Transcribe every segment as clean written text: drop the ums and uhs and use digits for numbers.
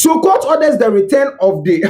So court orders the return of the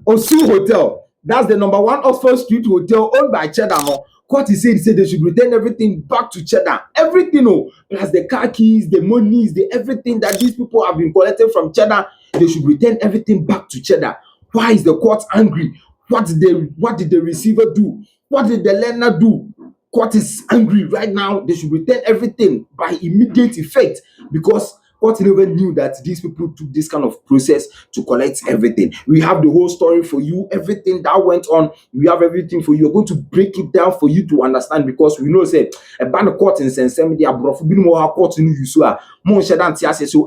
Osu Hotel. That's the number 1 Oxford Street Hotel owned by Cheddar. No, court is saying they should return everything back to Cheddar. Everything, oh, plus the car keys, the monies, the everything that these people have been collecting from Cheddar, they should return everything back to Cheddar. Why is the court angry? What did the receiver do? What did the lender do? Court is angry right now. They should return everything by immediate effect because court never knew that these people took this kind of process to collect everything. We have the whole story for you, everything that went on. We have everything for you. We're going to break it down for you to understand because we know say a band of court in Sensem, court in you. So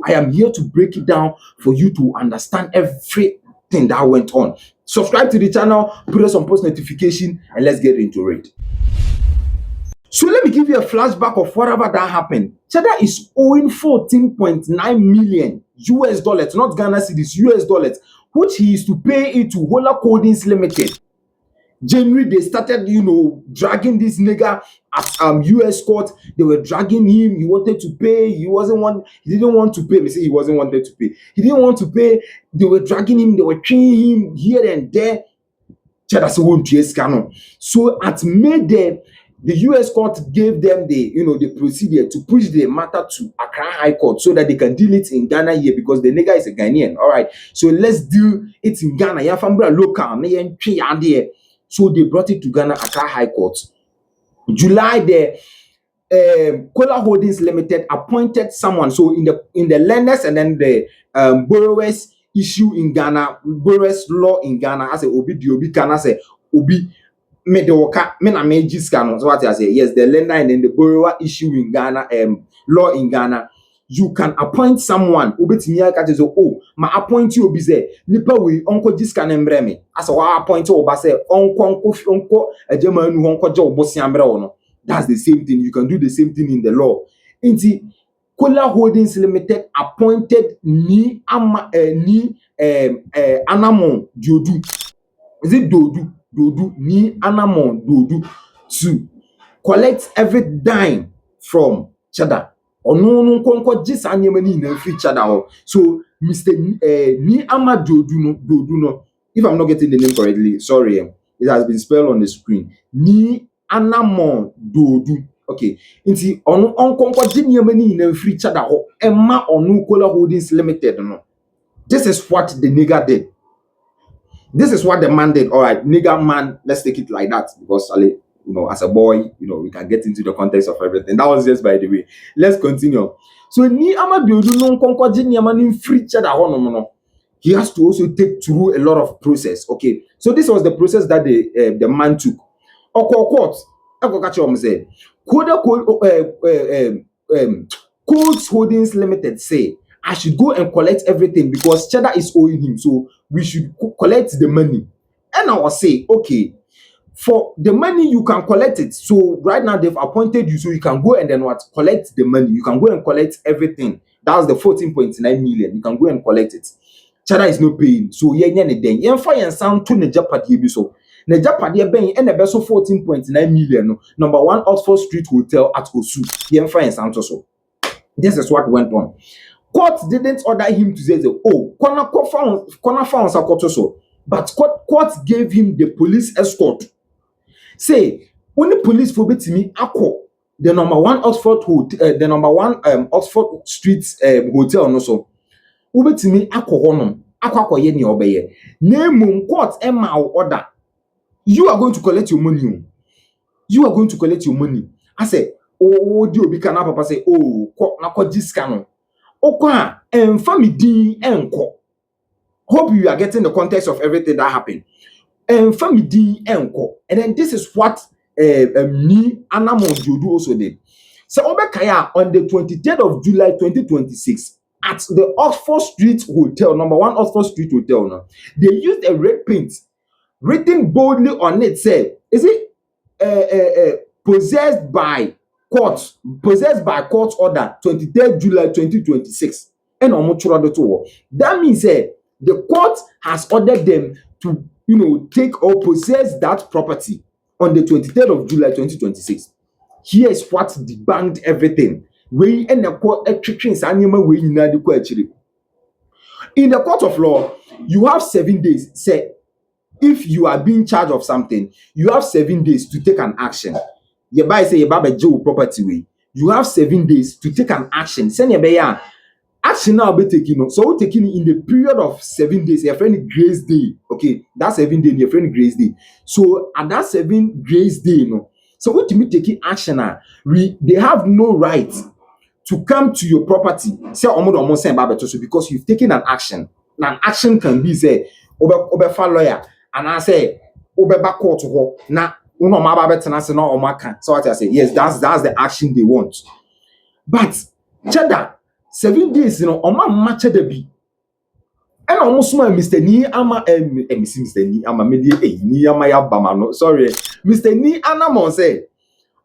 I am here to break it down for you to understand everything that went on. Subscribe to the channel, put us on post notification, and let's get into it. So let me give you a flashback of whatever that happened. Cheddar is owing 14.9 million US dollars, not Ghana cedis, US dollars, which he is to pay it to Wahala Holdings Limited. January, they started, dragging this nigga at US court. They were dragging him. He wanted to pay. He didn't want to pay. They say he wasn't wanted to pay. He didn't want to pay. They were dragging him. They were training him here and there. Cheddar said, "Won't you scan?" So at May, the US court gave them the procedure to push the matter to Accra High Court so that they can deal it in Ghana here because the nigga is a Ghanaian. All right. So let's deal it in Ghana. Yeah, Fambra local. So they brought it to Ghana Accra High Court. July, the Wahala Holdings Limited appointed someone. So in the lenders and then the borrowers issue in Ghana, borrowers law in Ghana, as a obi diobi can as a obi. So what I say, yes, the lender and then the borrower issue in Ghana, law in Ghana, you can appoint someone. Oh, my appoint you be say, nipa we uncle this can embreme. As a appoint or say, uncle, a German who uncle job bossiambra. That's the same thing. You can do the same thing in the law. Inti Wahala Holdings Limited appointed ni Anamon Diodu. Is it Dodu? Dodu ni Anamon Dodu to collect every dime from Cheddar. Or no konko jis anyemani na free Cheddar. So Mr. Ni Ama Dodu no. If I'm not getting the name correctly, sorry, it has been spelled on the screen. Ni Anamon Dodu. Okay. Inti onu konko jinyemani na free Cheddar. Emma onu Wahala Holdings Limited no. This is what the nigga did. This is what the man did. All right, nigga man, let's take it like that because as a boy, we can get into the context of everything. That was just by the way. Let's continue. So ni Amadu no konkoji ni amani free Cheddar no. He has to also take through a lot of process. Okay, so this was the process that the man took. Court, say, Codes Holdings Limited say I should go and collect everything because Cheddar is owing him. So we should collect the money. And I will say, okay, for the money, you can collect it. So right now they've appointed you so you can go and then collect the money. You can go and collect everything. That's the 14.9 million. You can go and collect it. Cheddar is not paying. So then fire sound to the Japadi so. The Japadi ben and the best of 14.9 million. Number 1 Oxford Street Hotel at Osu. Fire sound also. This is what went on. Court didn't order him to say, oh, corner found so. But court gave him the police escort. Say, when the police forbid me, the number 1 Oxford Street Hotel no so. Ubet me honum, ye ni obeye. Name court emma order. You are going to collect your money. You are going to collect your money. I say, oh, do you can papa say, oh, na this canon. Okwa family enko. Hope you are getting the context of everything that happened. Family enko. And then this is what me Anamon Jodu also did. So Obekaya on the 23rd of July 2026 at the Oxford Street Hotel, number 1 Oxford Street Hotel, no, they used a red paint written boldly on it. Say, is it possessed by court order 23rd July 2026 and that means the court has ordered them to take or possess that property on the 23rd of July 2026. Here's what debunked everything. We and the court In the court of law, you have 7 days. Say, if you are being charged of something, you have 7 days to take an action. You buy say you buy Joe property way. You have 7 days to take an action. Send your buyer action now be taken. So we taking in the period of 7 days. Your friend grace day. Okay, that's 7 days. Your friend grace day. So at that 7 grace day, so what me taking action now? They have no right to come to your property. Say almost saying because you've taken an action. Now, action can be say obe lawyer and I say obe back court to na uno ma ba betena se no omaka. So what I say, yes, that's the action they want. But Cheddar 7 days, oma match Cheddar be. And almost my Mr. Ni ama Mr. Ni ama media ni ama ya bama no. Sorry, Mr. Ni anamon say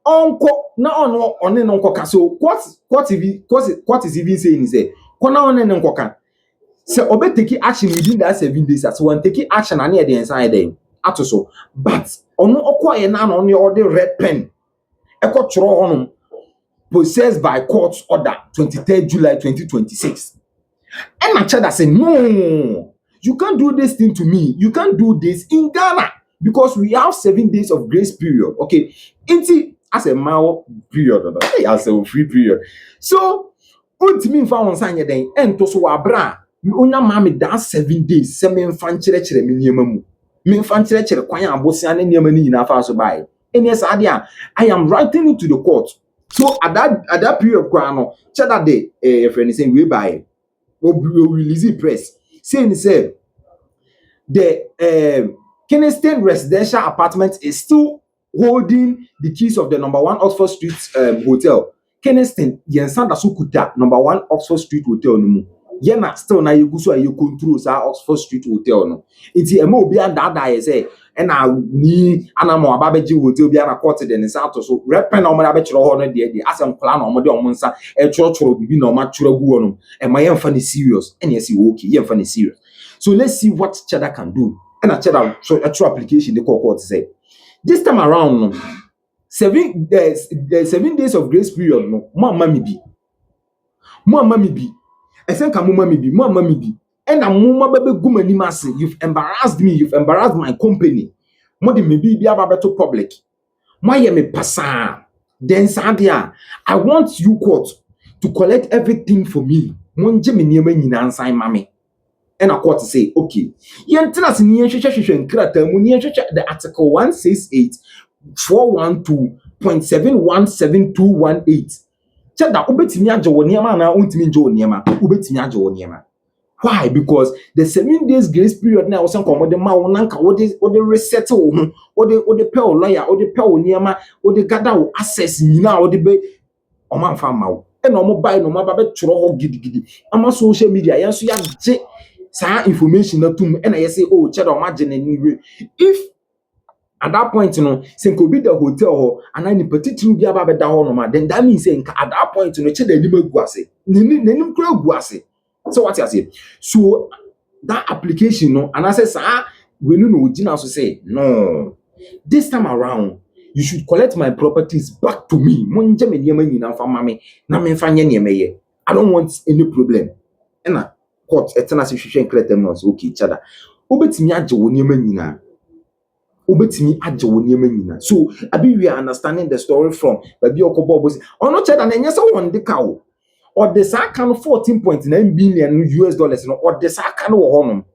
onko na ono one no nkoka. So what is even saying is say kona one no nkoka. So obe take action within that 7 days. So one take action and near the inside them. So, but ono okwa na no the red pen. Eko choro honum possessed by court order 23rd July 2026. And my Cheddar said, no, you can't do this thing to me. You can't do this in Ghana because we have 7 days of grace period. Okay, as a mile period, as a free period. So, what me found sign then and to so abra. Una mami that 7 days. Se me fanchire chere me niemamu. Me fanchire chere kwan abosia ne niema ni nyina fa so bai. And yes, I am writing it to the court. So at that period, Cheddar day, friend is saying we buy or release press saying the Kensington Residential Apartment is still holding the keys of the number 1 Oxford Street hotel. Kensington yensanda sukuta number 1 Oxford Street hotel no mu. Yena still na you go so you control sa Oxford Street hotel no. Iti emo obi ada ye say na ni anamo ababeji hotel bi na court de nsa to so repen na omo abechiro ho no de asem kla na omo de omo nsa e choro bibi na omo choro gu wono e ma yemfa ni serious and yes okay yemfa ni serious. So let's see what Cheddar can do. And a Cheddar so a true application the court say this time around 7 days of grace period no mo mama mi bi esenka mo mama mi bi and amuma bebe gumani mase. You've embarrassed me, you've embarrassed my company. Mo de me bi aba to public. Mo ye me pasa. Then sadia, I want you court to collect everything for me. Mo nje me niema nyina ansan mame. And a court say, okay. Yen tena se ni hwehwehwehwe nkrata mu ni hwehwehwe the article 168 412.717218. Cheddar obetimi age wo niema na ontimi nje wo niema. Obetimi age wo niema. Why? Because the 7 days grace period now was some commodity ma wonanka what they resettle what they pay lawyer or they pay niema or they gather access nyina or they be o man fa ma wo e no mo buy no ma ba be choro ho gidigidi ama social media yan so ya je sa information na tum e na ye say oh Cheddar ma je na niwe if at that point say ko be the hotel ho and any particular bi aba be da ho no ma then that means say at that point Cheddar ni magu ase nanim kura gu ase. So what you say? So that application, and I say, sir, we know so say, no. This time around, you should collect my properties back to me. I don't want any problem. And court, eternal situation, clear them was okay, Cheddar. Obetimi aje wo niema nyina. So we are understanding the story from Baby Okobo. Oh no, Cheddar, na nyesa won de ka o. Or the Saga 14.9 billion US dollars, or the Saga no honum.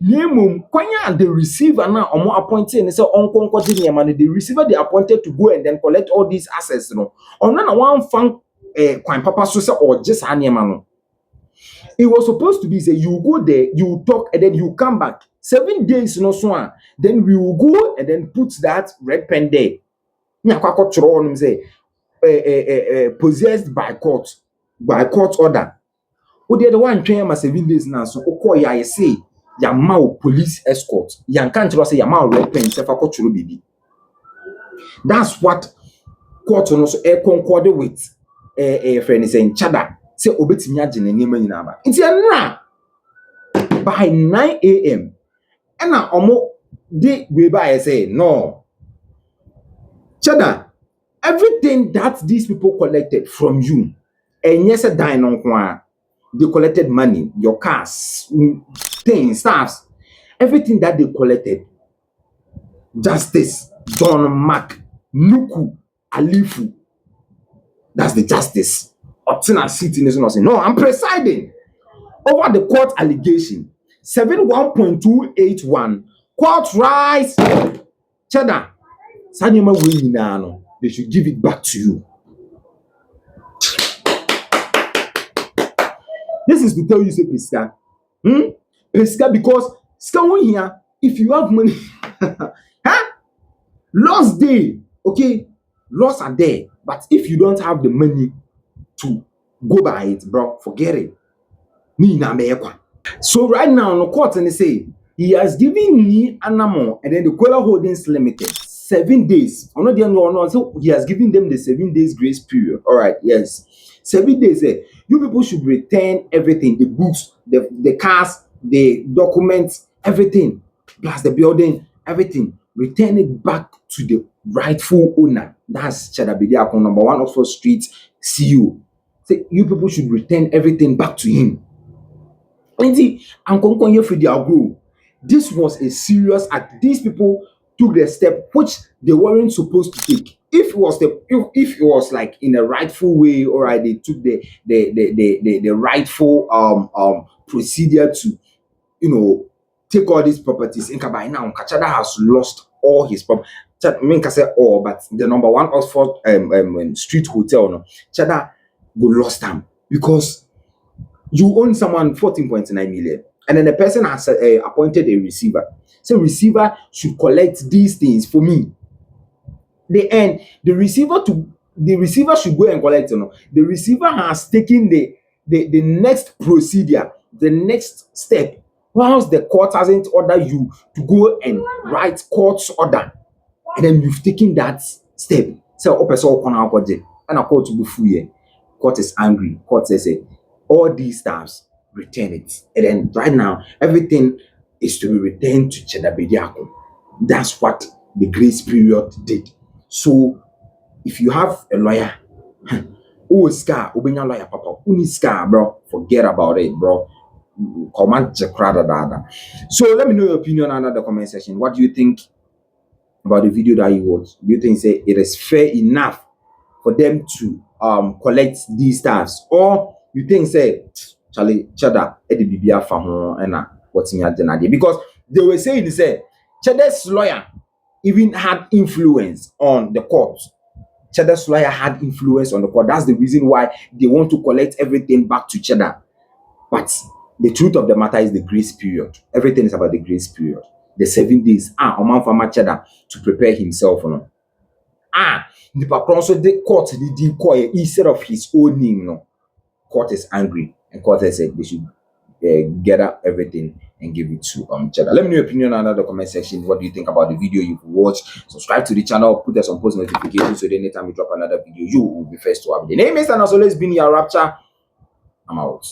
Nemum, Kwanya the receiver now or more appointed and say on money. The receiver they appointed to go and then collect all these assets, or none one fund Kwame Papa Sosa or just Anyamano. It was supposed to be say you go there, you talk, and then you come back. 7 days no swan. Then we will go and then put that red pen there. Say possessed by court. By court order. Who the one train ma 7 days now, so oko ya say ya ma police escort. Yan can't say ya ma red pen se fa kochuro bibi. That's what court no so concord with friend saying Cheddar say obetimi age na niema nyina ba. Nti enra by 9 a.m. and na omo dey we by say no. Cheddar, everything that these people collected from you and yes, a dine on one. they collected money, your cars, things, stuffs, everything that they collected. Justice John Mark Nuku Alifu. That's the justice. Obtina sitting is not saying, no, I'm presiding over the court allegation. 71.281. Court rise. Cheddar. Sanyama Winano. They should give it back to you. This is to tell you, say, Pesca. Pesca, because someone here, if you have money, huh? Lost day, okay? Loss are there. But if you don't have the money to go by it, bro, forget it. So right now, the court and they say he has given me Anamo and then the Kola Holdings Limited 7 days. I'm not the only one. So he has given them the 7 days grace period. All right, yes, 7 days. You people should return everything: the books, the cars, the documents, everything, plus the building, everything. Return it back to the rightful owner. That's Cheddar Bediako, number 1 Oxford Street, CEO. Say you people should return everything back to him. This was a serious act. These people took the step which they weren't supposed to take. If it was like in a rightful way, all right, they took the rightful procedure to, take all these properties. In by now, Cheddar has lost all his property. I mean, I say all, but the number 1 Oxford Street Hotel, no, Cheddar will lost them because you own someone 14.9 million, and then the person has appointed a receiver. So receiver should collect these things for me. The receiver should go and collect. The receiver has taken the next procedure, the next step. Whilst the court hasn't ordered you to go and write court's order, and then you've taken that step. So and a court to be free. Court is angry. Court says all these staffs, return it. And then right now, everything is to be returned to Cheddar Bediako. That's what the grace period did. So if you have a lawyer, scar, lawyer, papa, scar, bro, forget about it, bro. Command. So let me know your opinion under the comment section. What do you think about the video that you watched? Do you think say it is fair enough for them to collect these staffs, or you think say Charlie Cheddar Bibia Famo and what's in your idea? Because they were saying they say Cheddar's lawyer even had influence on the court. Cheddar's lawyer had influence on the court. That's the reason why they want to collect everything back to Cheddar. But the truth of the matter is the grace period. Everything is about the grace period. The 7 days. Oman Farmer Cheddar to prepare himself. The also the court did call instead of his own name. Court is angry, and court has said they should gather everything and give it to Cheddar. Let me know your opinion under the comment section. What do you think about the video you've watched? Subscribe to the channel, put us on post notifications so that anytime we drop another video, you will be first to have. The name is and has always been your Rapture. I'm out.